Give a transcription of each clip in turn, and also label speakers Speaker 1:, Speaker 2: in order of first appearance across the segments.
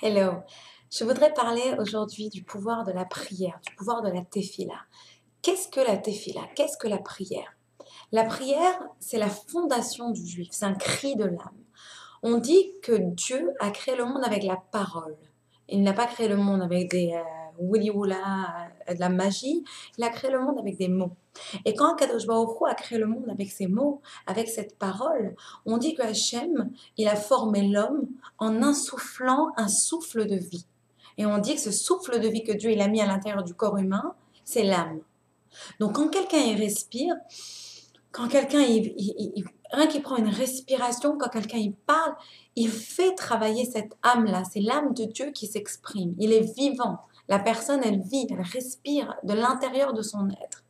Speaker 1: Hello, je voudrais parler aujourd'hui du pouvoir de la prière, du pouvoir de la tefila. Qu'est-ce que la tefila? Qu'est-ce que la prière? La prière, c'est la fondation du juif, c'est un cri de l'âme. On dit que Dieu a créé le monde avec la parole. Il n'a pas créé le monde avec des wouli-woula, de la magie. Il a créé le monde avec des mots. Et quand Kadosh Baruch Hu a créé le monde avec ces mots, avec cette parole, on dit que Hachem, il a formé l'homme en insufflant un souffle de vie. Et on dit que ce souffle de vie que Dieu il a mis à l'intérieur du corps humain, c'est l'âme. Donc quand quelqu'un il respire, quand quelqu'un rien qu'il prend une respiration, quand quelqu'un il parle, il fait travailler cette âme-là. C'est l'âme de Dieu qui s'exprime. Il est vivant. La personne, elle vit, elle respire de l'intérieur de son être.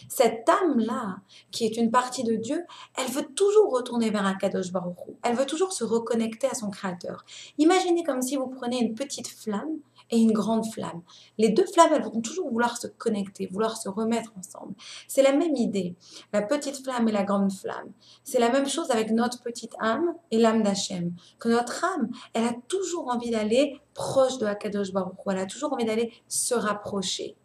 Speaker 1: Cette âme-là, qui est une partie de Dieu, elle veut toujours retourner vers Akadosh Baruch Hu. Elle veut toujours se reconnecter à son Créateur. Imaginez comme si vous preniez une petite flamme et une grande flamme. Les deux flammes, elles vont toujours vouloir se connecter, vouloir se remettre ensemble. C'est la même idée, la petite flamme et la grande flamme. C'est la même chose avec notre petite âme et l'âme d'Hachem. Que notre âme, elle a toujours envie d'aller proche de Akadosh Baruch Hu. Elle a toujours envie d'aller se rapprocher.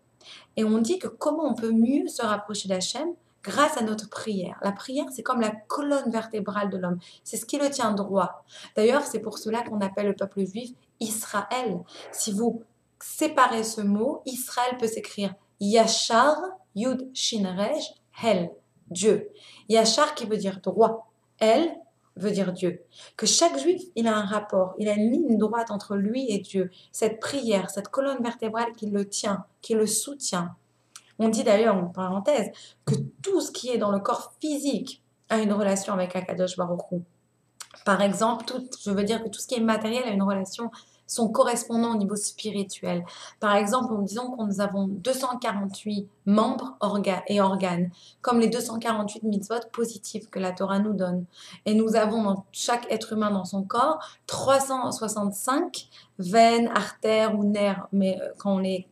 Speaker 1: Et on dit que comment on peut mieux se rapprocher d'Hachem grâce à notre prière. La prière, c'est comme la colonne vertébrale de l'homme. C'est ce qui le tient droit. D'ailleurs, c'est pour cela qu'on appelle le peuple juif Israël. Si vous séparez ce mot, Israël peut s'écrire Yachar, Yud, Shin, Rej, Hel, Dieu. Yachar qui veut dire droit. El veut dire Dieu. Que chaque juif, il a un rapport, il a une ligne droite entre lui et Dieu. Cette prière, cette colonne vertébrale qui le tient, qui le soutient. On dit d'ailleurs, en parenthèse, que tout ce qui est dans le corps physique a une relation avec Akadosh Baruch Hu. Par exemple, je veux dire que tout ce qui est matériel a une relation, son correspondant au niveau spirituel. Par exemple, disons que nous avons 248 membres et organes, comme les 248 mitzvot positifs que la Torah nous donne. Et nous avons dans chaque être humain dans son corps 365 veines, artères ou nerfs, mais quand on les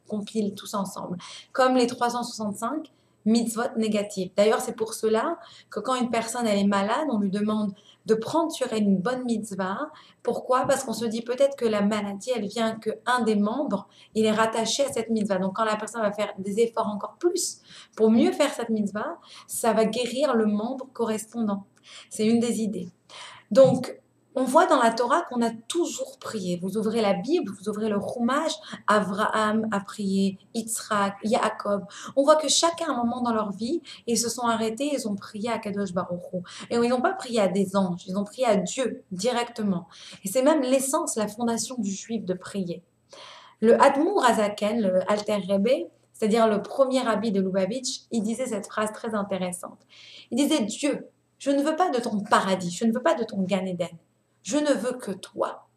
Speaker 1: compile tous ensemble, comme les 365 mitzvot négatifs. D'ailleurs, c'est pour cela que quand une personne elle est malade, on lui demande de prendre sur elle une bonne mitzvah. Pourquoi? Parce qu'on se dit peut-être que la maladie, elle vient qu'un des membres, il est rattaché à cette mitzvah. Donc quand la personne va faire des efforts encore plus pour mieux faire cette mitzvah, ça va guérir le membre correspondant. C'est une des idées. Donc, on voit dans la Torah qu'on a toujours prié. Vous ouvrez la Bible, vous ouvrez le Chumash, Abraham a prié, Yitzhak, Yaakov. On voit que chacun, à un moment dans leur vie, ils se sont arrêtés, ils ont prié à Kadosh Baruch Hu. Et ils n'ont pas prié à des anges, ils ont prié à Dieu directement. Et c'est même l'essence, la fondation du juif de prier. Le Admour Azaken, le Alter Rebbe, c'est-à-dire le premier rabbi de Lubavitch, il disait cette phrase très intéressante. Il disait, Dieu, je ne veux pas de ton paradis, je ne veux pas de ton Gan Eden, je ne veux que toi.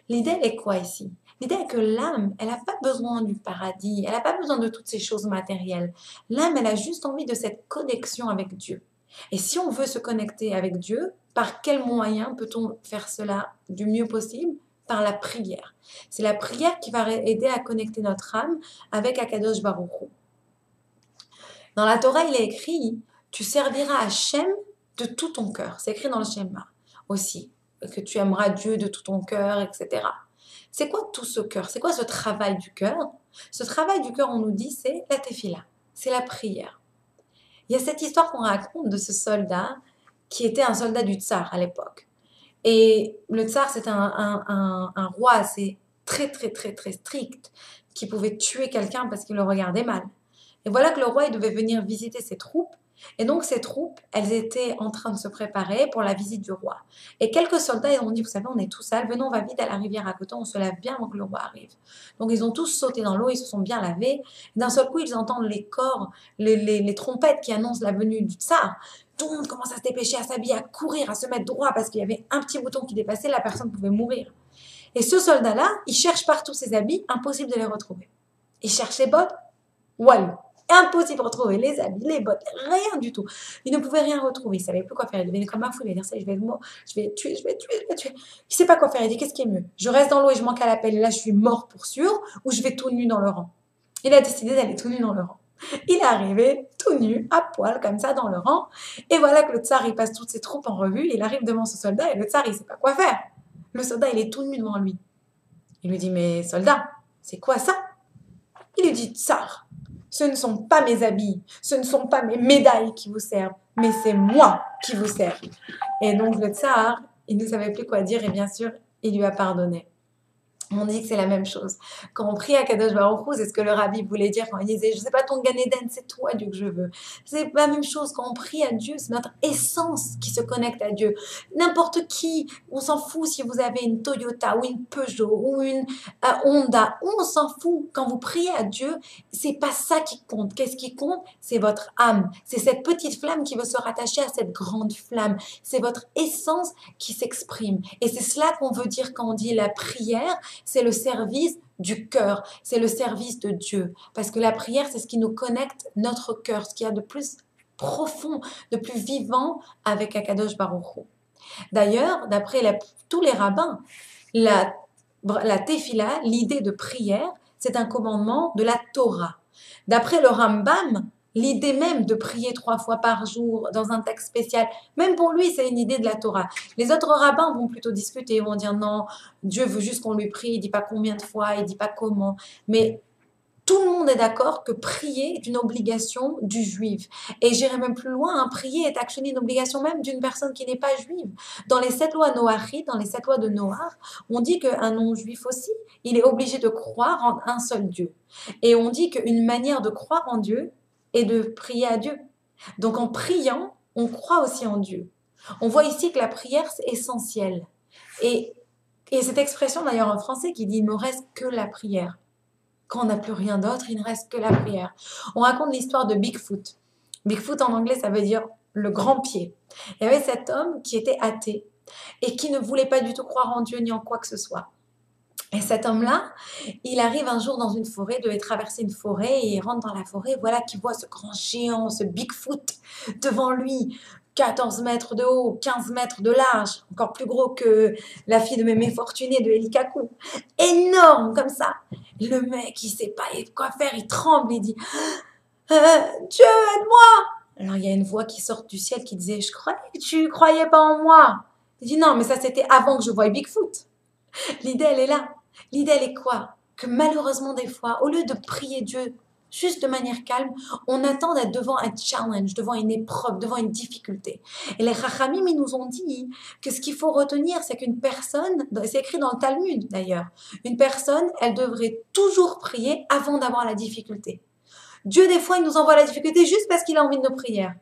Speaker 1: L'idée est quoi ici? L'idée est que l'âme, elle n'a pas besoin du paradis, elle n'a pas besoin de toutes ces choses matérielles. L'âme, elle a juste envie de cette connexion avec Dieu. Et si on veut se connecter avec Dieu, par quel moyen peut-on faire cela du mieux possible? Par la prière. C'est la prière qui va aider à connecter notre âme avec Akadosh Baruch Hu. Dans la Torah, il est écrit, tu serviras Hachem de tout ton cœur. C'est écrit dans le Shema aussi, que tu aimeras Dieu de tout ton cœur, etc. C'est quoi tout ce cœur? C'est quoi ce travail du cœur? Ce travail du cœur, on nous dit, c'est la tefila, c'est la prière. Il y a cette histoire qu'on raconte de ce soldat qui était un soldat du tsar à l'époque. Et le tsar, c'était un roi assez très, très, très, très strict qui pouvait tuer quelqu'un parce qu'il le regardait mal. Et voilà que le roi, il devait venir visiter ses troupes. Et donc, ces troupes, elles étaient en train de se préparer pour la visite du roi. Et quelques soldats, ils ont dit, vous savez, on est tout sales, venons, on va vite à la rivière à côté, on se lave bien avant que le roi arrive. Donc, ils ont tous sauté dans l'eau, ils se sont bien lavés. D'un seul coup, ils entendent les corps, les trompettes qui annoncent la venue du tsar. Tout le monde commence à se dépêcher, à s'habiller, à courir, à se mettre droit parce qu'il y avait un petit bouton qui dépassait, la personne pouvait mourir. Et ce soldat-là, il cherche partout ses habits, impossible de les retrouver. Il cherche ses bottes, walou. Impossible de retrouver les habits, les bottes, rien du tout. Il ne pouvait rien retrouver, il ne savait plus quoi faire. Il devenait comme un fou, il allait dire ça, je vais tuer, je vais tuer, je vais tuer. Il ne sait pas quoi faire, il dit qu'est-ce qui est mieux? Je reste dans l'eau et je manque à l'appel et là je suis mort pour sûr, ou je vais tout nu dans le rang. Il a décidé d'aller tout nu dans le rang. Il est arrivé tout nu, à poil, comme ça, dans le rang. Et voilà que le tsar, il passe toutes ses troupes en revue. Il arrive devant ce soldat et le tsar, il ne sait pas quoi faire. Le soldat, il est tout nu devant lui. Il lui dit, mais soldat, c'est quoi ça? Il lui dit, tsar, ce ne sont pas mes habits, ce ne sont pas mes médailles qui vous servent, mais c'est moi qui vous sers. Et donc le tsar, il ne savait plus quoi dire et bien sûr, il lui a pardonné. On dit que c'est la même chose. Quand on prie à Kadosh Baruch Hu, c'est ce que le rabbi voulait dire quand il disait « Je ne sais pas ton Gan Eden, c'est toi Dieu que je veux ». C'est la même chose quand on prie à Dieu, c'est notre essence qui se connecte à Dieu. N'importe qui, on s'en fout si vous avez une Toyota ou une Peugeot ou une Honda, on s'en fout. Quand vous priez à Dieu, c'est pas ça qui compte. Qu'est-ce qui compte? C'est votre âme. C'est cette petite flamme qui veut se rattacher à cette grande flamme. C'est votre essence qui s'exprime. Et c'est cela qu'on veut dire quand on dit la prière. C'est le service du cœur, c'est le service de Dieu. Parce que la prière, c'est ce qui nous connecte notre cœur, ce qu'il y a de plus profond, de plus vivant avec Akadosh Baruch Hu. D'ailleurs, d'après tous les rabbins, la tefila, l'idée de prière, c'est un commandement de la Torah. D'après le Rambam, l'idée même de prier 3 fois par jour dans un texte spécial, même pour lui, c'est une idée de la Torah. Les autres rabbins vont plutôt discuter, vont dire non, Dieu veut juste qu'on lui prie, il ne dit pas combien de fois, il ne dit pas comment. Mais tout le monde est d'accord que prier est une obligation du juif. Et j'irai même plus loin, hein, prier est actuellement une obligation même d'une personne qui n'est pas juive. Dans les 7 lois noachites, dans les 7 lois de Noach, on dit qu'un non-juif aussi, il est obligé de croire en un seul Dieu. Et on dit qu'une manière de croire en Dieu est de prier à Dieu. Donc en priant, on croit aussi en Dieu. On voit ici que la prière, c'est essentiel. Et cette expression d'ailleurs en français qui dit « il ne me reste que la prière ». Quand on n'a plus rien d'autre, il ne reste que la prière. On raconte l'histoire de Bigfoot. Bigfoot en anglais, ça veut dire le grand pied. Il y avait cet homme qui était athée et qui ne voulait pas du tout croire en Dieu ni en quoi que ce soit. Et cet homme-là, il arrive un jour dans une forêt, devait traverser une forêt et il rentre dans la forêt. Voilà qu'il voit ce grand géant, ce Bigfoot devant lui. 14 mètres de haut, 15 mètres de large, encore plus gros que la fille de Mémé Fortuné de Elikaku. Énorme comme ça. Le mec, il sait pas quoi faire, il tremble, il dit Dieu, aide-moi. Alors il y a une voix qui sort du ciel qui disait « Je croyais que tu croyais pas en moi. » Il dit « Non, mais ça c'était avant que je voie Bigfoot. » L'idée, elle est là. L'idée, elle est quoi? Que malheureusement, des fois, au lieu de prier Dieu juste de manière calme, on attend d'être devant un challenge, devant une épreuve, devant une difficulté. Et les Chachamim, ils nous ont dit que ce qu'il faut retenir, c'est qu'une personne, c'est écrit dans le Talmud d'ailleurs, une personne, elle devrait toujours prier avant d'avoir la difficulté. Dieu, des fois, il nous envoie la difficulté juste parce qu'il a envie de nos prières.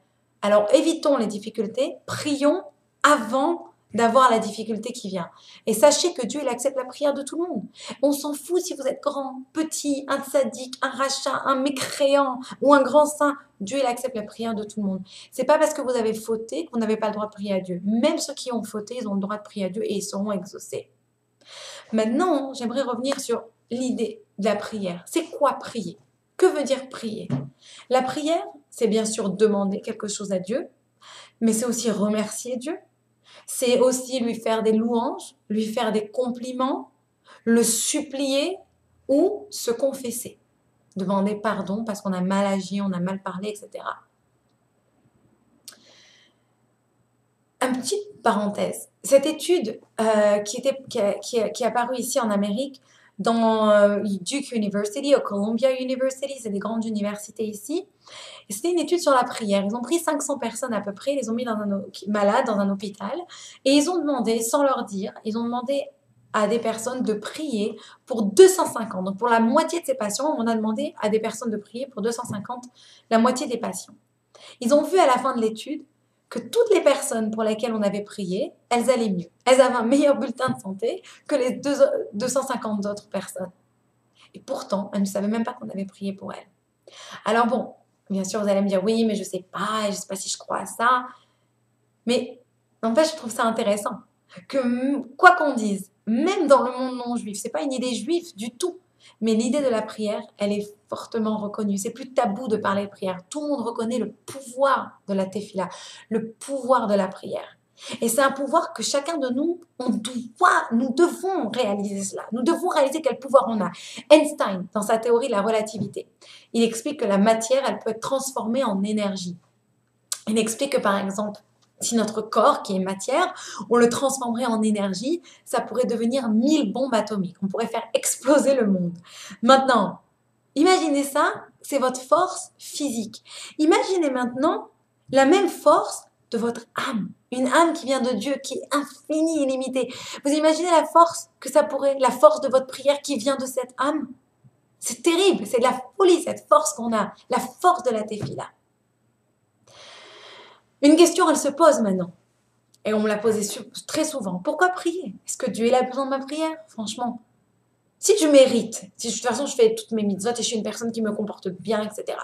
Speaker 1: Alors, évitons les difficultés, prions avant d'avoir la difficulté qui vient. Et sachez que Dieu, il accepte la prière de tout le monde. On s'en fout si vous êtes grand, petit, un sadique, un rachat, un mécréant ou un grand saint. Dieu, il accepte la prière de tout le monde. C'est pas parce que vous avez fauté que vous n'avez pas le droit de prier à Dieu. Même ceux qui ont fauté, ils ont le droit de prier à Dieu et ils seront exaucés. Maintenant, j'aimerais revenir sur l'idée de la prière. C'est quoi prier? Que veut dire prier? La prière, c'est bien sûr demander quelque chose à Dieu, mais c'est aussi remercier Dieu. C'est aussi lui faire des louanges, lui faire des compliments, le supplier ou se confesser. Demander pardon parce qu'on a mal agi, on a mal parlé, etc. Une petite parenthèse. Cette étude qui est apparue ici en Amérique, dans Duke University, au Columbia University, c'est des grandes universités ici. C'était une étude sur la prière. Ils ont pris 500 personnes à peu près, ils les ont mis malades dans un hôpital et ils ont demandé, sans leur dire, ils ont demandé à des personnes de prier pour 250. Donc pour la moitié de ces patients, on a demandé à des personnes de prier pour 250, la moitié des patients. Ils ont vu à la fin de l'étude que toutes les personnes pour lesquelles on avait prié, elles allaient mieux. Elles avaient un meilleur bulletin de santé que les 250 autres personnes. Et pourtant, elles ne savaient même pas qu'on avait prié pour elles. Alors bon, bien sûr, vous allez me dire, oui, mais je ne sais pas si je crois à ça. Mais en fait, je trouve ça intéressant. Que quoi qu'on dise, même dans le monde non juif, ce n'est pas une idée juive du tout. Mais l'idée de la prière, elle est fortement reconnue. C'est plus tabou de parler de prière. Tout le monde reconnaît le pouvoir de la tefila, le pouvoir de la prière. Et c'est un pouvoir que chacun de nous, nous devons réaliser cela. Nous devons réaliser quel pouvoir on a. Einstein, dans sa théorie de la relativité, il explique que la matière, elle peut être transformée en énergie. Il explique que, par exemple, Si notre corps, qui est matière, on le transformerait en énergie, ça pourrait devenir 1000 bombes atomiques. On pourrait faire exploser le monde. Maintenant, imaginez ça, c'est votre force physique. Imaginez maintenant la même force de votre âme. Une âme qui vient de Dieu, qui est infinie, illimitée. Vous imaginez la force que ça pourrait, la force de votre prière qui vient de cette âme? C'est terrible, c'est de la folie, cette force qu'on a, la force de la tefila. Une question, elle se pose maintenant. Et on me l'a posée très souvent. Pourquoi prier? Est-ce que Dieu a besoin de ma prière? Franchement. Si je mérite, si de toute façon je fais toutes mes mitzvot et je suis une personne qui me comporte bien, etc.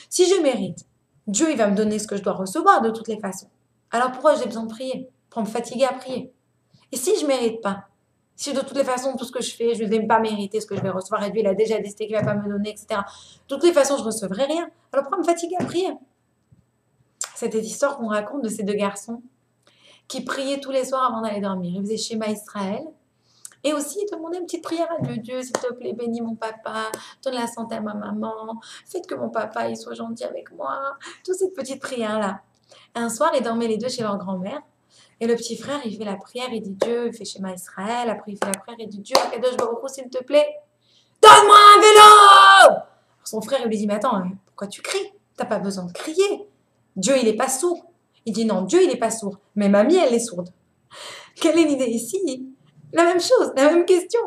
Speaker 1: Si je mérite, Dieu il va me donner ce que je dois recevoir de toutes les façons. Alors pourquoi j'ai besoin de prier? Pour me fatiguer à prier. Et si je ne mérite pas? Si de toutes les façons, tout ce que je fais, je ne vais pas mériter ce que je vais recevoir et Dieu il a déjà décidé qu'il ne va pas me donner, etc. De toutes les façons, je ne recevrai rien. Alors pourquoi me fatiguer à prier? C'était l'histoire qu'on raconte de ces deux garçons qui priaient tous les soirs avant d'aller dormir. Ils faisaient Shema Israël. Et aussi, ils demandaient une petite prière à Dieu. Dieu, s'il te plaît, bénis mon papa, donne la santé à ma maman, faites que mon papa il soit gentil avec moi. Toutes ces petites prières-là. Un soir, ils dormaient les deux chez leur grand-mère. Et le petit frère, il fait la prière, il dit Dieu, il fait Shema Israël. Après, il fait la prière, il dit Dieu, Akadosh Baruch Hu, s'il te plaît, donne-moi un vélo! Son frère, il lui dit mais attends, pourquoi tu cries? T'as pas besoin de crier. Dieu, il n'est pas sourd. Il dit non, Dieu, il n'est pas sourd. Mais mamie, elle est sourde. Quelle est l'idée ici? La même chose, la même question.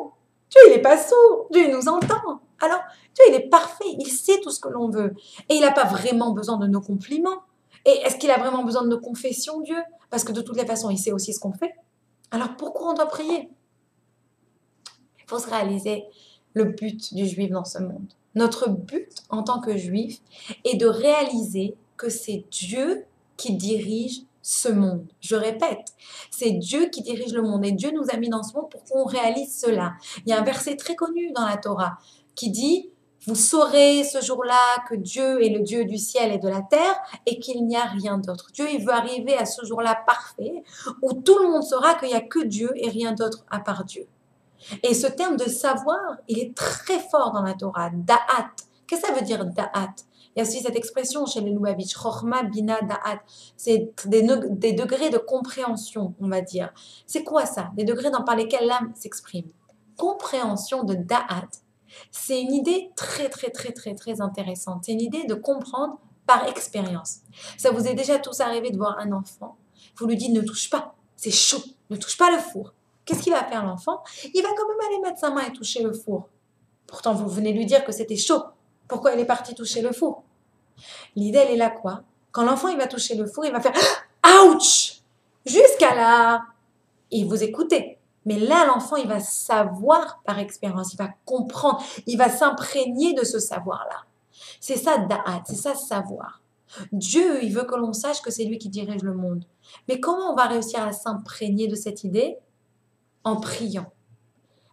Speaker 1: Dieu, il n'est pas sourd. Dieu, il nous entend. Alors, Dieu, il est parfait. Il sait tout ce que l'on veut. Et il n'a pas vraiment besoin de nos compliments. Et est-ce qu'il a vraiment besoin de nos confessions, Dieu? Parce que de toutes les façons, il sait aussi ce qu'on fait. Alors, pourquoi on doit prier? Il faut se réaliser le but du juif dans ce monde. Notre but en tant que juif est de réaliser que c'est Dieu qui dirige ce monde. Je répète, c'est Dieu qui dirige le monde et Dieu nous a mis dans ce monde pour qu'on réalise cela. Il y a un verset très connu dans la Torah qui dit « Vous saurez ce jour-là que Dieu est le Dieu du ciel et de la terre et qu'il n'y a rien d'autre. » Dieu, il veut arriver à ce jour-là parfait où tout le monde saura qu'il n'y a que Dieu et rien d'autre à part Dieu. Et ce terme de savoir, il est très fort dans la Torah, da'at. Qu'est-ce que ça veut dire da'at? Il y a aussi cette expression chez les Lubavitch, chorma, bina, da'at. C'est des degrés de compréhension, on va dire. C'est quoi ça? Des degrés par lesquels l'âme s'exprime. Compréhension de da'at, c'est une idée très, très, très, très, très intéressante. C'est une idée de comprendre par expérience. Ça vous est déjà tous arrivé de voir un enfant, vous lui dites ne touche pas, c'est chaud, ne touche pas le four. Qu'est-ce qu'il va faire l'enfant? Il va quand même aller mettre sa main et toucher le four. Pourtant, vous venez lui dire que c'était chaud. Pourquoi il est parti toucher le four? L'idée, elle est là quoi? Quand l'enfant il va toucher le four, il va faire « Ouch !» Jusqu'à là, et vous écoutez. Mais là, l'enfant, il va savoir par expérience, il va comprendre, il va s'imprégner de ce savoir-là. C'est ça, da'at, c'est ça, savoir. Dieu, il veut que l'on sache que c'est lui qui dirige le monde. Mais comment on va réussir à s'imprégner de cette idée? En priant.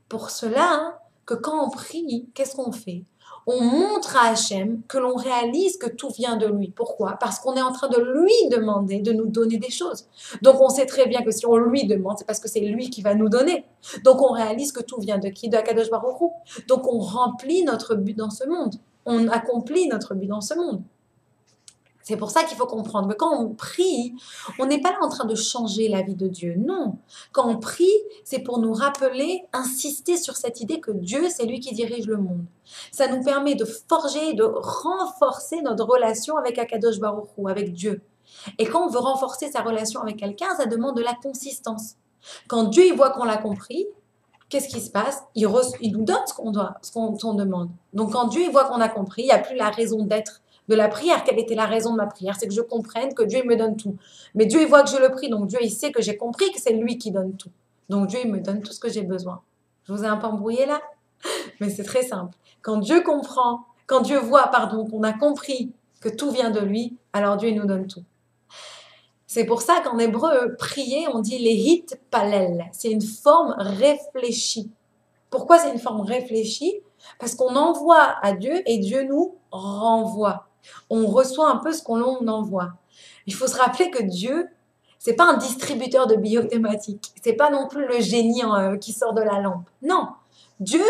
Speaker 1: Pour cela, que quand on prie, qu'est-ce qu'on fait? On montre à Hachem que l'on réalise que tout vient de lui. Pourquoi? Parce qu'on est en train de lui demander de nous donner des choses. Donc on sait très bien que si on lui demande, c'est parce que c'est lui qui va nous donner. Donc on réalise que tout vient de qui? De Akadosh Baruch Hu. Donc on remplit notre but dans ce monde. On accomplit notre but dans ce monde. C'est pour ça qu'il faut comprendre que quand on prie, on n'est pas là en train de changer la vie de Dieu. Non. Quand on prie, c'est pour nous rappeler, insister sur cette idée que Dieu, c'est lui qui dirige le monde. Ça nous permet de forger, de renforcer notre relation avec Akadosh Baruch Hu, avec Dieu. Et quand on veut renforcer sa relation avec quelqu'un, ça demande de la consistance. Quand Dieu il voit qu'on l'a compris, qu'est-ce qui se passe? Il nous donne ce qu'on demande. Donc quand Dieu il voit qu'on a compris, il n'y a plus la raison d'être de la prière. Quelle était la raison de ma prière? C'est que je comprenne que Dieu il me donne tout. Mais Dieu il voit que je le prie, donc Dieu il sait que j'ai compris que c'est lui qui donne tout. Donc Dieu il me donne tout ce que j'ai besoin. Je vous ai un peu embrouillé là? Mais c'est très simple. Quand Dieu comprend, quand Dieu voit, qu'on a compris que tout vient de lui, alors Dieu il nous donne tout. C'est pour ça qu'en hébreu, prier, on dit lehit palel. C'est une forme réfléchie. Pourquoi c'est une forme réfléchie? Parce qu'on envoie à Dieu et Dieu nous renvoie. On reçoit un peu ce qu'on envoie. Il faut se rappeler que Dieu, c'est pas un distributeur de billets automatiques. C'est pas non plus le génie qui sort de la lampe. Non. Dieu,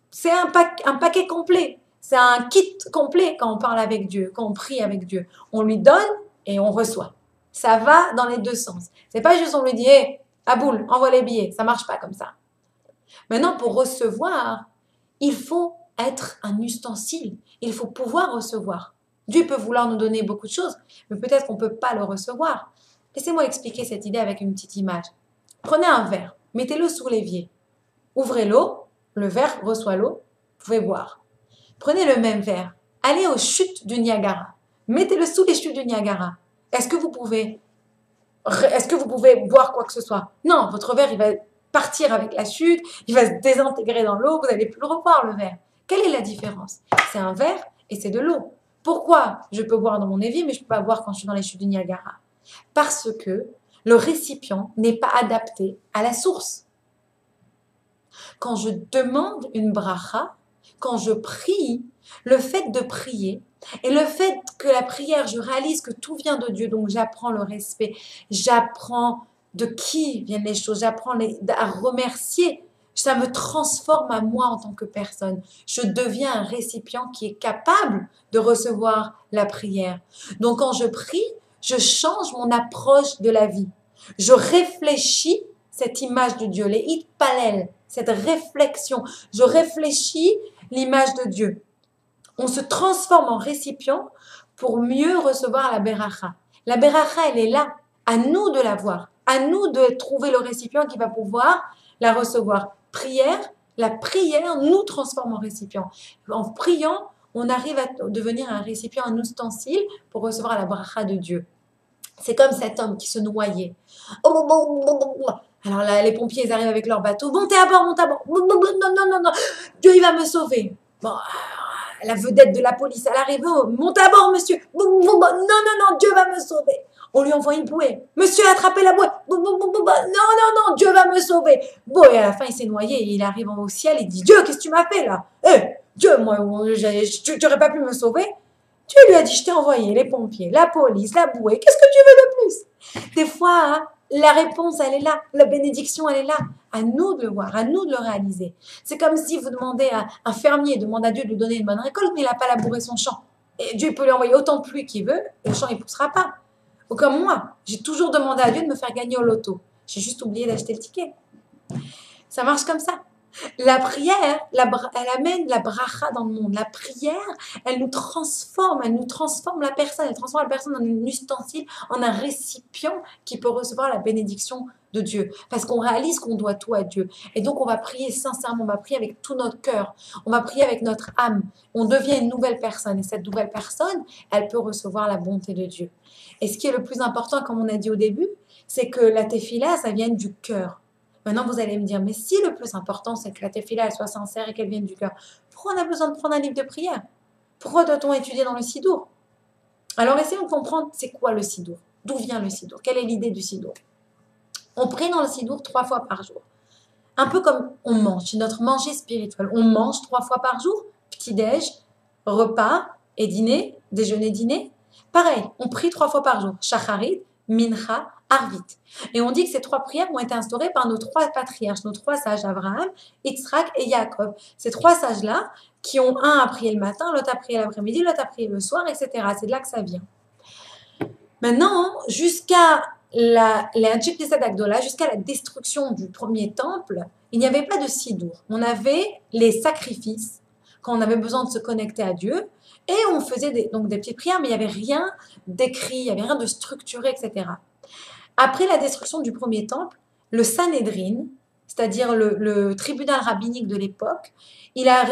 Speaker 1: c'est un paquet complet. C'est un kit complet quand on parle avec Dieu, quand on prie avec Dieu. On lui donne et on reçoit. Ça va dans les deux sens. C'est pas juste on lui dit, hé, Aboul, envoie les billets. Ça marche pas comme ça. Maintenant, pour recevoir, il faut être un ustensile. Il faut pouvoir recevoir. Dieu peut vouloir nous donner beaucoup de choses, mais peut-être qu'on ne peut pas le recevoir. Laissez-moi expliquer cette idée avec une petite image. Prenez un verre, mettez-le sous l'évier. Ouvrez l'eau, le verre reçoit l'eau, vous pouvez boire. Prenez le même verre, allez aux chutes du Niagara. Mettez-le sous les chutes du Niagara. Est-ce que vous pouvez boire quoi que ce soit? Non, votre verre, il va partir avec la chute, il va se désintégrer dans l'eau, vous n'allez plus le revoir, le verre. Quelle est la différence? C'est un verre et c'est de l'eau. Pourquoi je peux boire dans mon évier, mais je ne peux pas boire quand je suis dans les chutes du Niagara? Parce que le récipient n'est pas adapté à la source. Quand je demande une bracha, quand je prie, le fait de prier et le fait que la prière, je réalise que tout vient de Dieu, donc j'apprends le respect, j'apprends de qui viennent les choses, j'apprends à remercier, ça me transforme à moi en tant que personne. Je deviens un récipient qui est capable de recevoir la prière. Donc quand je prie, je change mon approche de la vie. Je réfléchis cette image de Dieu, les hitpalel, cette réflexion. Je réfléchis l'image de Dieu. On se transforme en récipient pour mieux recevoir la beracha. La beracha, elle est là. À nous de la voir. À nous de trouver le récipient qui va pouvoir la recevoir. La prière nous transforme en récipient. En priant, on arrive à devenir un récipient, un ustensile pour recevoir la beracha de Dieu. C'est comme cet homme qui se noyait. Alors là, les pompiers, ils arrivent avec leur bateau. Montez à bord, montez à bord. Non. Dieu, il va me sauver. Bon, la vedette de la police, elle arrive. Oh, montez à bord, monsieur. Non, Dieu va me sauver. On lui envoie une bouée. Monsieur, attrapez la bouée. Non, Dieu va me sauver. Bon, et à la fin, il s'est noyé. Et il arrive au ciel. Il dit, Dieu, qu'est-ce que tu m'as fait là? Dieu, moi, tu n'aurais pas pu me sauver? Dieu lui a dit, je t'ai envoyé les pompiers, la police, la bouée. Qu'est-ce que tu veux de plus? Des fois, hein, la réponse, elle est là. La bénédiction, elle est là. À nous de le voir, à nous de le réaliser. C'est comme si vous demandez à un fermier, demande à Dieu de lui donner une bonne récolte, mais il n'a pas labouré son champ. Et Dieu peut lui envoyer autant de pluie qu'il veut, et le champ, il ne poussera pas. Ou comme moi, j'ai toujours demandé à Dieu de me faire gagner au loto. J'ai juste oublié d'acheter le ticket. Ça marche comme ça. La prière, elle amène la bracha dans le monde. La prière, elle nous transforme la personne. Elle transforme la personne en un ustensile, en un récipient qui peut recevoir la bénédiction de Dieu. Parce qu'on réalise qu'on doit tout à Dieu. Et donc, on va prier sincèrement, on va prier avec tout notre cœur. On va prier avec notre âme. On devient une nouvelle personne. Et cette nouvelle personne, elle peut recevoir la bonté de Dieu. Et ce qui est le plus important, comme on a dit au début, c'est que la tefila, ça vient du cœur. Maintenant, vous allez me dire, mais si le plus important, c'est que la tefila, elle soit sincère et qu'elle vienne du cœur, pourquoi on a besoin de prendre un livre de prière? Pourquoi doit-on étudier dans le sidour? Alors, essayons de comprendre, c'est quoi le sidour? D'où vient le sidour? Quelle est l'idée du sidour? On prie dans le sidour 3 fois par jour. Un peu comme on mange, c'est notre manger spirituel. On mange 3 fois par jour, petit-déj, repas et dîner, déjeuner-dîner. Pareil, on prie 3 fois par jour, shacharit, mincha, arvit. Et on dit que ces 3 prières ont été instaurées par nos 3 patriarches, nos 3 sages, Abraham, Yitzhak et Yaakov. Ces 3 sages-là, qui ont un à prier le matin, l'autre à prier l'après-midi, l'autre à prier le soir, etc. C'est de là que ça vient. Maintenant, jusqu'à la destruction du premier temple, il n'y avait pas de sidour. On avait les sacrifices quand on avait besoin de se connecter à Dieu et on faisait des petites prières, mais il n'y avait rien d'écrit, il n'y avait rien de structuré, etc. Après la destruction du premier temple, le Sanhédrin, c'est-à-dire le tribunal rabbinique de l'époque, il a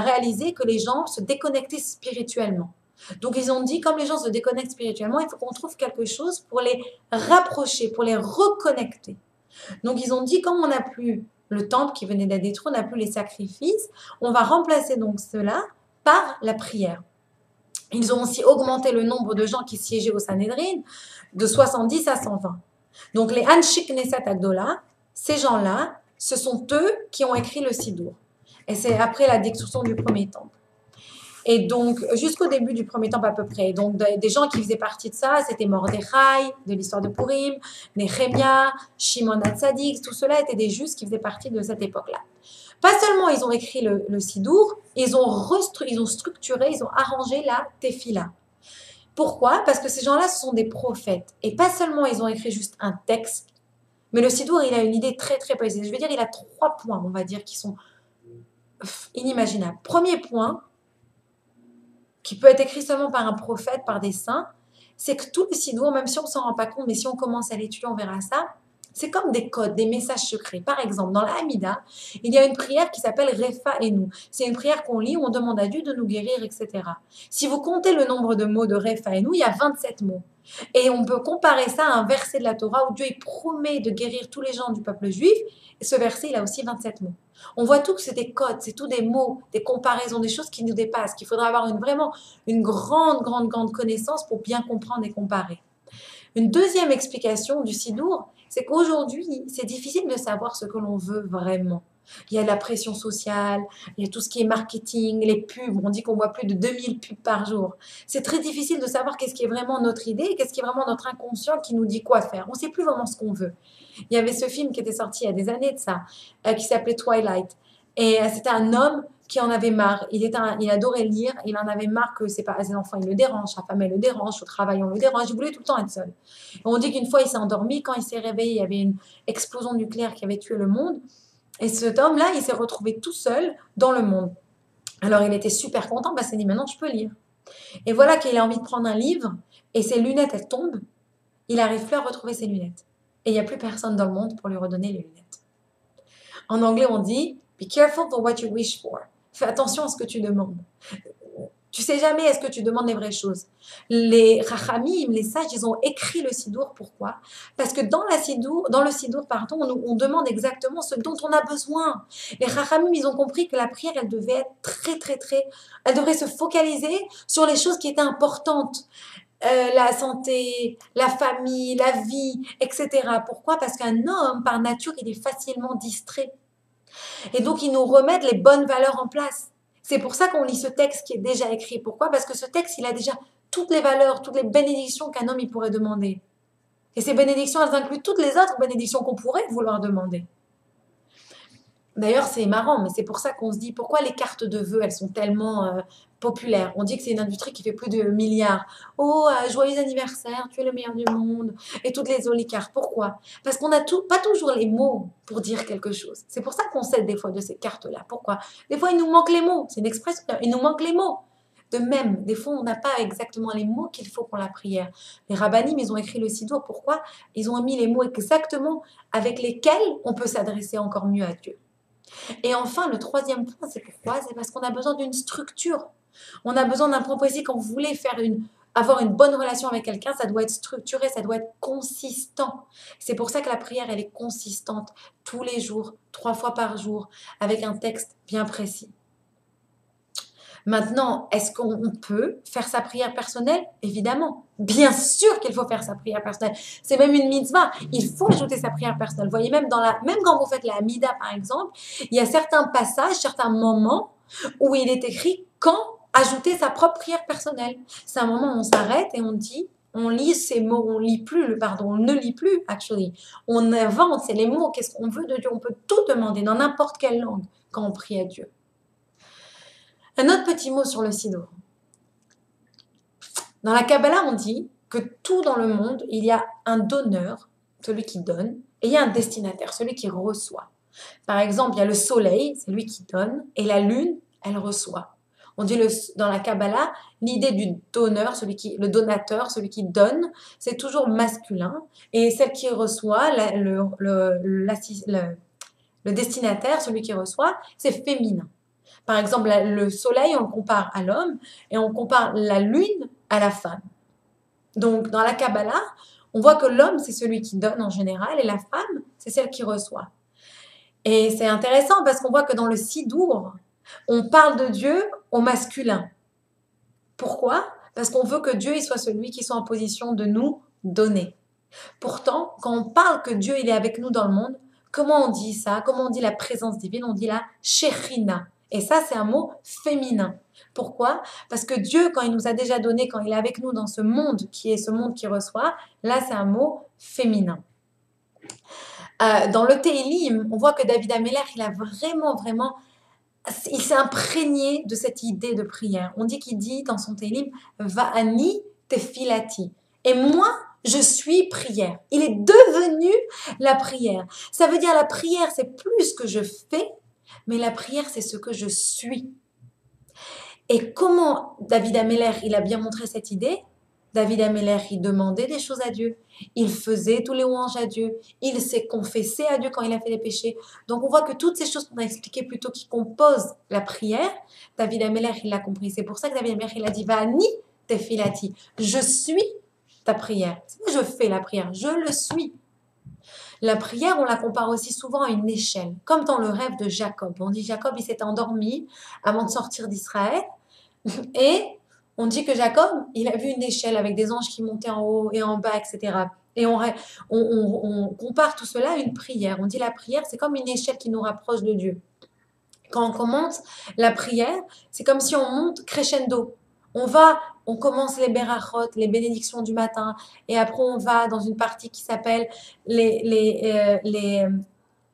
Speaker 1: réalisé que les gens se déconnectaient spirituellement. Donc ils ont dit, comme les gens se déconnectent spirituellement, il faut qu'on trouve quelque chose pour les rapprocher, pour les reconnecter. Donc ils ont dit, comme on n'a plus le temple qui venait d'être détruit, on n'a plus les sacrifices, on va remplacer donc cela par la prière. Ils ont aussi augmenté le nombre de gens qui siégeaient au Sanhédrin de 70 à 120. Donc les Anshik Knesset Agdola, ces gens-là, ce sont eux qui ont écrit le Sidour. Et c'est après la destruction du premier temple. Et donc, jusqu'au début du premier temple à peu près. Donc, des gens qui faisaient partie de ça, c'était Mordechai, de l'histoire de Purim, Nehemia, Shimon HaTzadik, tout cela étaient des Juifs qui faisaient partie de cette époque-là. Pas seulement ils ont écrit le Sidour, ils ont structuré, ils ont arrangé la Tefila. Pourquoi? Parce que ces gens-là, ce sont des prophètes. Et pas seulement ils ont écrit juste un texte, mais le Sidour, il a une idée très très précise. Je veux dire, il a 3 points, on va dire, qui sont inimaginables. Premier point, qui peut être écrit seulement par un prophète, par des saints, c'est que tout le Sidour, même si on ne s'en rend pas compte, mais si on commence à l'étudier, on verra ça, c'est comme des codes, des messages secrets. Par exemple, dans la Hamida, il y a une prière qui s'appelle Refa et nous. C'est une prière qu'on lit où on demande à Dieu de nous guérir, etc. Si vous comptez le nombre de mots de Refa et nous, il y a 27 mots. Et on peut comparer ça à un verset de la Torah où Dieu il promet de guérir tous les gens du peuple juif. Et ce verset, il a aussi 27 mots. On voit tout que c'est des codes, c'est tout des mots, des comparaisons, des choses qui nous dépassent, qu'il faudra avoir vraiment une grande connaissance pour bien comprendre et comparer. Une deuxième explication du Sidour, c'est qu'aujourd'hui, c'est difficile de savoir ce que l'on veut vraiment. Il y a la pression sociale, il y a tout ce qui est marketing, les pubs. On dit qu'on voit plus de 2000 pubs par jour. C'est très difficile de savoir qu'est-ce qui est vraiment notre idée et qu'est-ce qui est vraiment notre inconscient qui nous dit quoi faire. On ne sait plus vraiment ce qu'on veut. Il y avait ce film qui était sorti il y a des années de ça, qui s'appelait Twilight. Et c'était un homme qui en avait marre. Il adorait lire. Il en avait marre que ses enfants ils le dérangent, sa femme elle le dérange, au travail on le dérange. Il voulait tout le temps être seul. Et on dit qu'une fois il s'est endormi. Quand il s'est réveillé, il y avait une explosion nucléaire qui avait tué le monde. Et cet homme-là, il s'est retrouvé tout seul dans le monde. Alors il était super content parce qu'il s'est dit maintenant je peux lire. Et voilà qu'il a envie de prendre un livre et ses lunettes elles tombent. Il n'arrive plus à retrouver ses lunettes. Et il n'y a plus personne dans le monde pour lui redonner les lunettes. En anglais, on dit « Be careful for what you wish for ». Fais attention à ce que tu demandes. Tu sais jamais est-ce que tu demandes les vraies choses. Les Rachamim, les sages, ils ont écrit le Sidour. Pourquoi? Parce que dans le Sidour, on demande exactement ce dont on a besoin. Les Rachamim, ils ont compris que la prière, elle devait être elle devrait se focaliser sur les choses qui étaient importantes. La santé, la famille, la vie, etc. Pourquoi? Parce qu'un homme, par nature, il est facilement distrait. Et donc, ils nous remettent les bonnes valeurs en place. C'est pour ça qu'on lit ce texte qui est déjà écrit. Pourquoi? Parce que ce texte, il a déjà toutes les valeurs, toutes les bénédictions qu'un homme il pourrait demander. Et ces bénédictions, elles incluent toutes les autres bénédictions qu'on pourrait vouloir demander. D'ailleurs, c'est marrant, mais c'est pour ça qu'on se dit pourquoi les cartes de vœux, elles sont tellement populaires. On dit que c'est une industrie qui fait plus de milliards. Oh, joyeux anniversaire, tu es le meilleur du monde. Et toutes les jolies cartes. Pourquoi? Parce qu'on n'a pas toujours les mots pour dire quelque chose. C'est pour ça qu'on s'aide des fois de ces cartes-là. Pourquoi? Des fois, il nous manque les mots. C'est une expression. Il nous manque les mots. De même, des fois, on n'a pas exactement les mots qu'il faut pour la prière. Les rabbinim, ils ont écrit le Sidour. Pourquoi? Ils ont mis les mots exactement avec lesquels on peut s'adresser encore mieux à Dieu. Et enfin, le troisième point, c'est pourquoi? C'est parce qu'on a besoin d'une structure. On a besoin d'un point précis. Quand vous voulez avoir une bonne relation avec quelqu'un, ça doit être structuré, ça doit être consistant. C'est pour ça que la prière, elle est consistante tous les jours, 3 fois par jour, avec un texte bien précis. Maintenant, est-ce qu'on peut faire sa prière personnelle? Évidemment. Bien sûr qu'il faut faire sa prière personnelle. C'est même une mitzvah. Il faut ajouter sa prière personnelle. Vous voyez, même quand vous faites la Hamida, par exemple, il y a certains passages, certains moments où il est écrit quand ajouter sa propre prière personnelle. C'est un moment où on s'arrête et on dit, on lit ces mots, on ne lit plus, actually. On invente, c'est les mots, qu'est-ce qu'on veut de Dieu. On peut tout demander dans n'importe quelle langue quand on prie à Dieu. Un autre petit mot sur le Sidour. Dans la Kabbalah, on dit que tout dans le monde, il y a un donneur, celui qui donne, et il y a un destinataire, celui qui reçoit. Par exemple, il y a le soleil, c'est lui qui donne, et la lune, elle reçoit. On dit dans la Kabbalah, l'idée du donneur, le donateur, celui qui donne, c'est toujours masculin, et celle qui reçoit, le destinataire, celui qui reçoit, c'est féminin. Par exemple, le soleil, on le compare à l'homme et on compare la lune à la femme. Donc, dans la Kabbalah, on voit que l'homme, c'est celui qui donne en général et la femme, c'est celle qui reçoit. Et c'est intéressant parce qu'on voit que dans le Sidour, on parle de Dieu au masculin. Pourquoi? Parce qu'on veut que Dieu il soit celui qui soit en position de nous donner. Pourtant, quand on parle que Dieu il est avec nous dans le monde, comment on dit ça? Comment on dit la présence divine? On dit la Shekhinah. Et ça, c'est un mot féminin. Pourquoi? Parce que Dieu, quand il nous a déjà donné, quand il est avec nous dans ce monde qui est ce monde qui reçoit, là, c'est un mot féminin. Dans le Télim, on voit que David Ameller, il a vraiment, il s'est imprégné de cette idée de prière. On dit qu'il dit dans son Télim, Va'ani tefilati. Et moi, je suis prière. Il est devenu la prière. Ça veut dire la prière, c'est plus ce que je fais, mais la prière, c'est ce que je suis. Et comment David Ameller, il a bien montré cette idée? David Ameller, il demandait des choses à Dieu. Il faisait tous les louanges à Dieu. Il s'est confessé à Dieu quand il a fait des péchés. Donc on voit que toutes ces choses qu'on a expliquées plus tôt qui composent la prière, David Ameller, il l'a compris. C'est pour ça que David Ameller, il a dit Vani tefilati. Je suis ta prière. C'est pas je fais la prière, je le suis. La prière, on la compare aussi souvent à une échelle, comme dans le rêve de Jacob. On dit Jacob, il s'est endormi avant de sortir d'Israël. Et on dit que Jacob, il a vu une échelle avec des anges qui montaient en haut et en bas, etc. Et on compare tout cela à une prière. On dit la prière, c'est comme une échelle qui nous rapproche de Dieu. Quand on commence la prière, c'est comme si on monte crescendo. On commence les berachot, les bénédictions du matin, et après on va dans une partie qui s'appelle les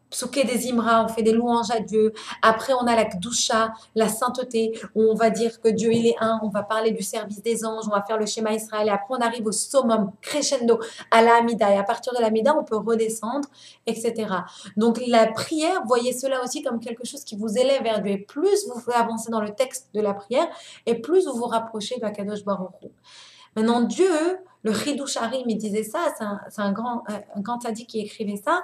Speaker 1: Psuké des Imra, on fait des louanges à Dieu. Après, on a la Kdusha, la sainteté, où on va dire que Dieu, il est un. On va parler du service des anges, on va faire le schéma Israël. Et après, on arrive au summum, crescendo, à la Hamida. Et à partir de la Hamida, on peut redescendre, etc. Donc, la prière, voyez cela aussi comme quelque chose qui vous élève vers Dieu. Et plus vous avancez dans le texte de la prière, et plus vous vous rapprochez de la Kadosh Baruch Hu. Maintenant, Dieu, le Chidush Harim, il disait ça, c'est un grand tzaddik qui écrivait ça,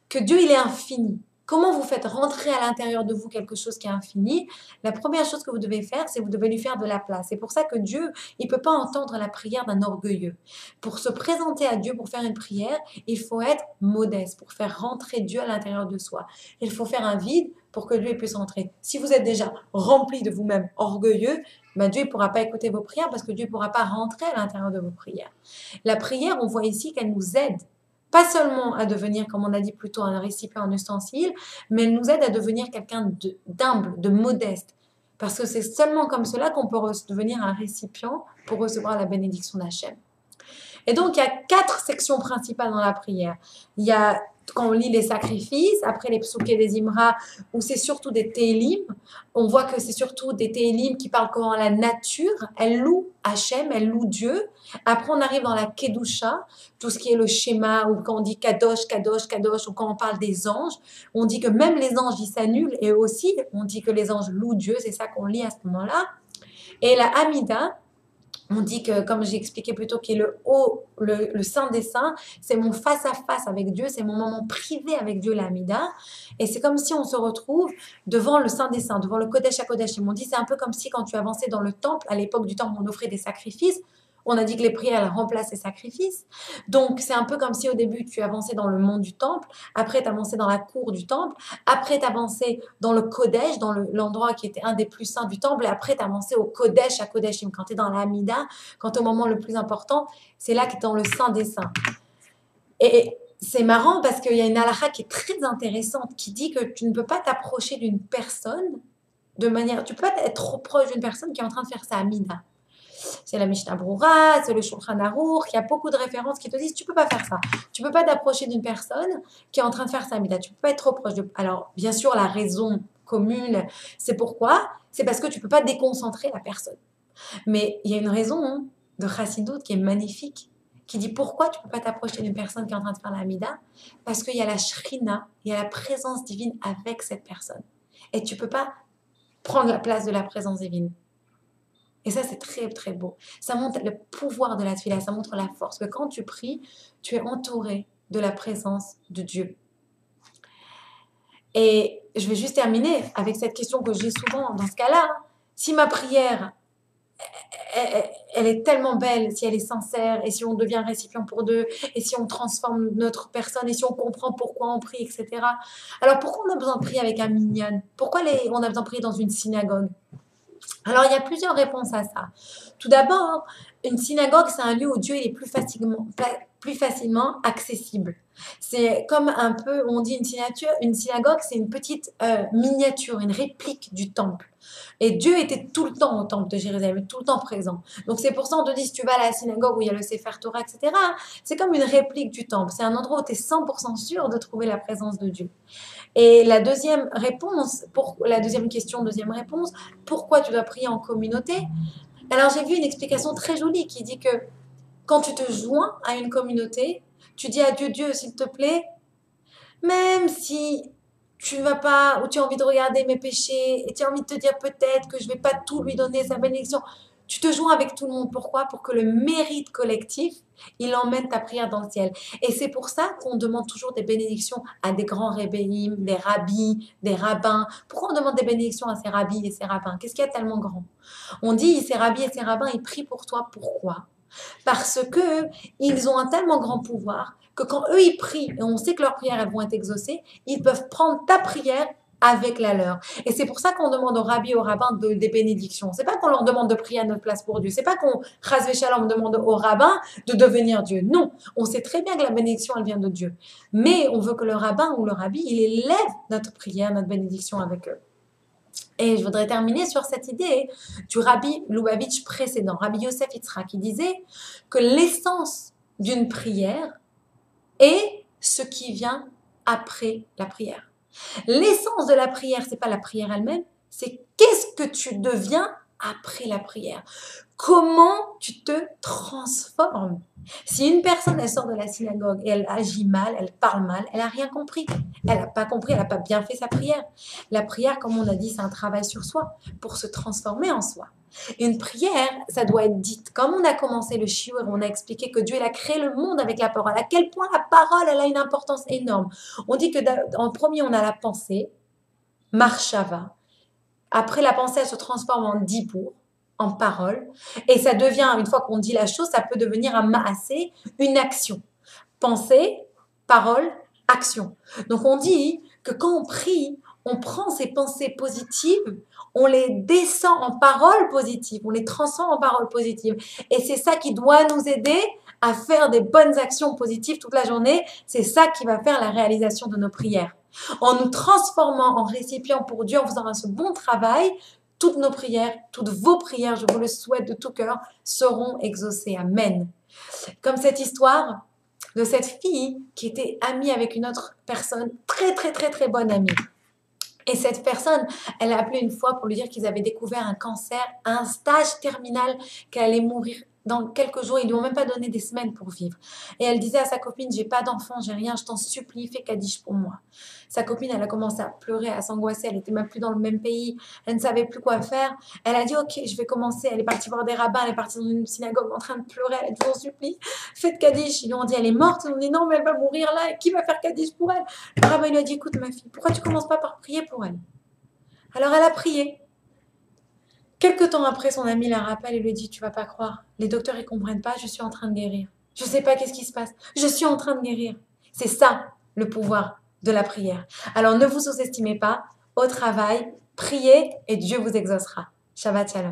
Speaker 1: que Dieu, il est infini. Comment vous faites rentrer à l'intérieur de vous quelque chose qui est infini? La première chose que vous devez faire, c'est vous devez lui faire de la place. C'est pour ça que Dieu, il ne peut pas entendre la prière d'un orgueilleux. Pour se présenter à Dieu, pour faire une prière, il faut être modeste, pour faire rentrer Dieu à l'intérieur de soi. Il faut faire un vide pour que Dieu puisse entrer. Si vous êtes déjà rempli de vous-même, orgueilleux, ben Dieu ne pourra pas écouter vos prières parce que Dieu ne pourra pas rentrer à l'intérieur de vos prières. La prière, on voit ici qu'elle nous aide pas seulement à devenir, comme on a dit plus tôt, un récipient, un ustensile, mais elle nous aide à devenir quelqu'un d'humble, de modeste. Parce que c'est seulement comme cela qu'on peut devenir un récipient pour recevoir la bénédiction d'Hachem. Et donc, il y a 4 sections principales dans la prière. Il y a, quand on lit les sacrifices, après les psuké des Imra, où c'est surtout des télim, on voit que c'est surtout des télim qui parlent comment la nature, elle loue Hachem, elle loue Dieu. Après, on arrive dans la Kedusha, tout ce qui est le schéma, ou quand on dit Kadosh, Kadosh, Kadosh, ou quand on parle des anges, on dit que même les anges, ils s'annulent, et aussi, on dit que les anges louent Dieu, c'est ça qu'on lit à ce moment-là. Et la Hamida, on dit que, comme j'ai expliqué plus tôt, qui est le Saint des Saints, c'est mon face-à-face avec Dieu, c'est mon moment privé avec Dieu, l'Amida. Et c'est comme si on se retrouve devant le Saint des Saints, devant le Kodesh à Kodesh. Et on dit, c'est un peu comme si quand tu avançais dans le temple, à l'époque du temple, on offrait des sacrifices. On a dit que les prières, elles remplacent les sacrifices. Donc, c'est un peu comme si au début, tu avançais dans le monde du temple, après, tu avançais dans la cour du temple, après, tu avançais dans le Kodesh, dans l'endroit qui était un des plus saints du temple, et après, tu avançais au Kodesh à Kodeshim. Quand tu es dans la Hamida, quand au moment le plus important, c'est là que tu es dans le Saint des Saints. Et c'est marrant parce qu'il y a une halakha qui est très intéressante qui dit que tu ne peux pas t'approcher d'une personne de manière. Tu ne peux pas être trop proche d'une personne qui est en train de faire sa Hamida. C'est la Mishnah Brura, c'est le Shulchan Aruch, il y a beaucoup de références qui te disent tu peux pas faire ça. Tu peux pas t'approcher d'une personne qui est en train de faire sa Hamida. Tu peux pas être trop proche de. Alors, bien sûr, la raison commune, c'est pourquoi? C'est parce que tu peux pas déconcentrer la personne. Mais il y a une raison de Chassidut qui est magnifique, qui dit pourquoi tu peux pas t'approcher d'une personne qui est en train de faire la Hamida? Parce qu'il y a la Shrina, il y a la présence divine avec cette personne. Et tu peux pas prendre la place de la présence divine. Et ça, c'est très, très beau. Ça montre le pouvoir de la tefila, ça montre la force. Que quand tu pries, tu es entouré de la présence de Dieu. Et je vais juste terminer avec cette question que j'ai souvent dans ce cas-là. Si ma prière, elle est tellement belle, si elle est sincère, et si on devient récipient pour Dieu, et si on transforme notre personne, et si on comprend pourquoi on prie, etc. Alors pourquoi on a besoin de prier avec un minyan? Pourquoi on a besoin de prier dans une synagogue? Alors, il y a plusieurs réponses à ça. Tout d'abord, une synagogue, c'est un lieu où Dieu est plus facilement accessible. C'est comme un peu, on dit une synagogue, c'est une petite miniature, une réplique du temple. Et Dieu était tout le temps au temple de Jérusalem, tout le temps présent. Donc c'est pour ça qu'on te dit, si tu vas à la synagogue où il y a le Sefer Torah, etc., c'est comme une réplique du temple. C'est un endroit où tu es 100% sûr de trouver la présence de Dieu. Et la deuxième réponse, la deuxième question, deuxième réponse, pourquoi tu dois prier en communauté? Alors j'ai vu une explication très jolie qui dit que quand tu te joins à une communauté, tu dis à Dieu, Dieu, s'il te plaît, même si tu ne vas pas, ou tu as envie de regarder mes péchés, et tu as envie de te dire peut-être que je ne vais pas tout lui donner sa bénédiction, tu te joins avec tout le monde. Pourquoi? Pour que le mérite collectif, il emmène ta prière dans le ciel. Et c'est pour ça qu'on demande toujours des bénédictions à des grands rébéim, des rabbis, des rabbins. Pourquoi on demande des bénédictions à ces rabbis et ces rabbins? Qu'est-ce qu'il y a de tellement grand? On dit, ces rabbis et ces rabbins, ils prient pour toi. Pourquoi? Parce que ils ont un tellement grand pouvoir que quand eux ils prient et on sait que leurs prières elles vont être exaucées, ils peuvent prendre ta prière avec la leur. Et c'est pour ça qu'on demande aux rabbis et aux rabbins des bénédictions. C'est pas qu'on leur demande de prier à notre place pour Dieu. C'est pas qu'on chas shalom demande aux rabbins de devenir Dieu. Non, on sait très bien que la bénédiction elle vient de Dieu. Mais on veut que le rabbin ou le rabbi il élève notre prière, notre bénédiction avec eux. Et je voudrais terminer sur cette idée du Rabbi Lubavitch précédent, Rabbi Yosef Yitzhak, qui disait que l'essence d'une prière est ce qui vient après la prière. L'essence de la prière, c'est pas la prière elle-même, c'est qu'est-ce que tu deviens après la prière. Comment tu te transformes. Si une personne, elle sort de la synagogue et elle agit mal, elle parle mal, elle n'a rien compris. Elle n'a pas compris, elle n'a pas bien fait sa prière. La prière, comme on a dit, c'est un travail sur soi pour se transformer en soi. Une prière, ça doit être dite. Comme on a commencé le shiur, on a expliqué que Dieu il a créé le monde avec la parole. À quel point la parole, elle a une importance énorme. On dit que en premier, on a la pensée, marshava. Après, la pensée, elle se transforme en dibur, en parole. Et ça devient, une fois qu'on dit la chose, ça peut devenir un maasé, une action. Pensée, parole, action. Donc on dit que quand on prie, on prend ces pensées positives, on les descend en paroles positives, on les transforme en paroles positives. Et c'est ça qui doit nous aider à faire des bonnes actions positives toute la journée. C'est ça qui va faire la réalisation de nos prières. En nous transformant en récipient pour Dieu, en faisant ce bon travail, toutes nos prières, toutes vos prières, je vous le souhaite de tout cœur, seront exaucées. Amen. Comme cette histoire de cette fille qui était amie avec une autre personne, très très très très bonne amie. Et cette personne, elle a appelé une fois pour lui dire qu'ils avaient découvert un cancer, un stage terminal, qu'elle allait mourir dans quelques jours. Ils lui ont même pas donné des semaines pour vivre. Et elle disait à sa copine, j'ai pas d'enfant, j'ai rien, je t'en supplie, fais Kaddish pour moi. Sa copine, elle a commencé à pleurer, à s'angoisser, elle était même plus dans le même pays, elle ne savait plus quoi faire. Elle a dit, ok, je vais commencer. Elle est partie voir des rabbins, elle est partie dans une synagogue en train de pleurer, elle a dit, je vous supplie, faites Kaddish. Ils lui ont dit, elle est morte. Ils lui ont dit, non, mais elle va mourir là, et qui va faire Kaddish pour elle? Le rabbin lui a dit, écoute ma fille, pourquoi tu commences pas par prier pour elle? Alors elle a prié. Quelque temps après, son ami la rappelle et lui dit, tu vas pas croire, les docteurs ils comprennent pas, je suis en train de guérir. Je sais pas qu'est-ce qui se passe, je suis en train de guérir. C'est ça le pouvoir de la prière. Alors ne vous sous-estimez pas, au travail, priez et Dieu vous exaucera. Shabbat shalom.